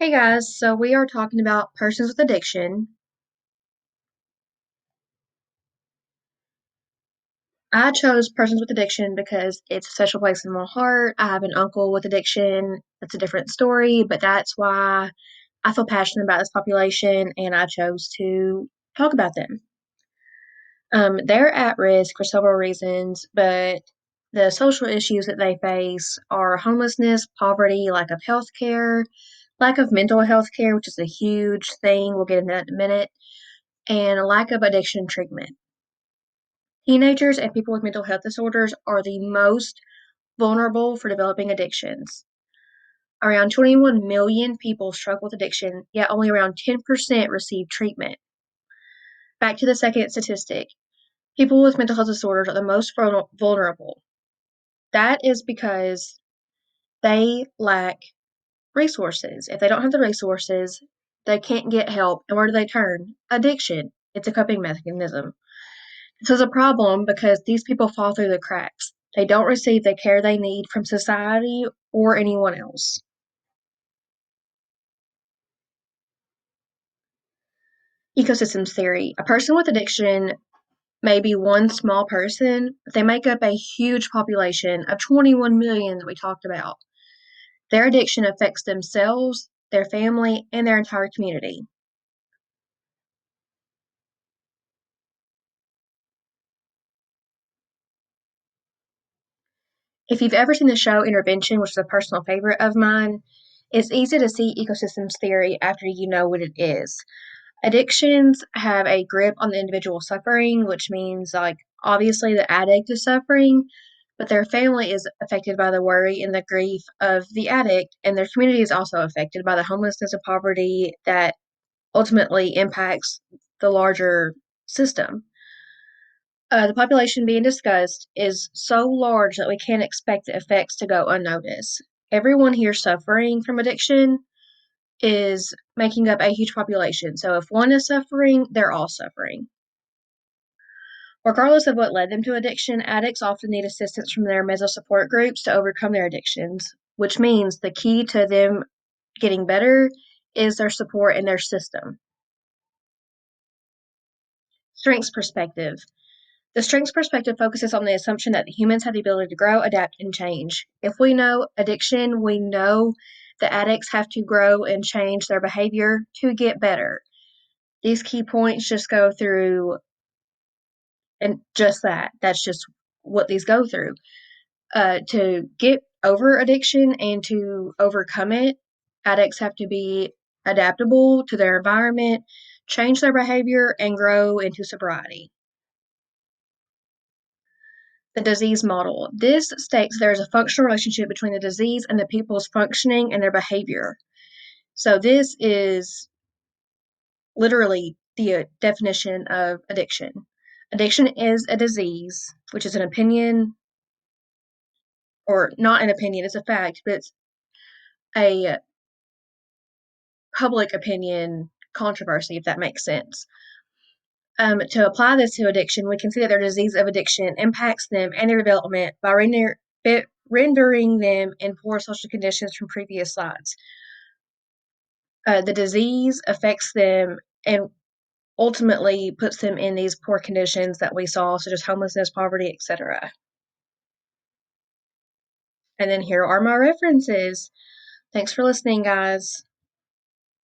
Hey guys, so we are talking about persons with addiction. I chose persons with addiction because it's a special place in my heart. I have an uncle with addiction. That's a different story, but that's why I feel passionate about this population and I chose to talk about them. They're at risk for several reasons, but the social issues that they face are homelessness, poverty, lack of health care, lack of mental health care, which is a huge thing. We'll get into that in a minute, and a lack of addiction treatment. Teenagers and people with mental health disorders are the most vulnerable for developing addictions. Around 21 million people struggle with addiction, yet only around 10% receive treatment. Back to the second statistic, people with mental health disorders are the most vulnerable. That is because they lack resources. If they don't have the resources, they can't get help. And where do they turn? Addiction. It's a coping mechanism. This is a problem because these people fall through the cracks. They don't receive the care they need from society or anyone else. Ecosystems theory. A person with addiction may be one small person, but they make up a huge population of 21 million that we talked about. Their addiction affects themselves, their family, and their entire community. If you've ever seen the show Intervention, which is a personal favorite of mine, it's easy to see ecosystems theory after you know what it is. Addictions have a grip on the individual suffering, which means, like, obviously the addict is suffering, but their family is affected by the worry and the grief of the addict, and their community is also affected by the homelessness and poverty that ultimately impacts the larger system. The population being discussed is so large that we can't expect the effects to go unnoticed. Everyone here suffering from addiction is making up a huge population. So if one is suffering, they're all suffering. Regardless of what led them to addiction, addicts often need assistance from their mental support groups to overcome their addictions, which means the key to them getting better is their support in their system. Strengths perspective. The strengths perspective focuses on the assumption that humans have the ability to grow, adapt, and change. If we know addiction, we know the addicts have to grow and change their behavior to get better. These key points just go through and just that. That's just what these go through. To get over addiction and to overcome it, addicts have to be adaptable to their environment, change their behavior, and grow into sobriety. The disease model. This states there is a functional relationship between the disease and the people's functioning and their behavior. So, this is literally the definition of addiction. Addiction is a disease, which is an opinion, or not an opinion, it's a fact, but it's a public opinion controversy, if that makes sense. To apply this to addiction, we can see that their disease of addiction impacts them and their development by rendering them in poor social conditions from previous slides. The disease affects them and ultimately puts them in these poor conditions that we saw, such as homelessness, poverty, etc. And then here are my references. Thanks for listening, guys.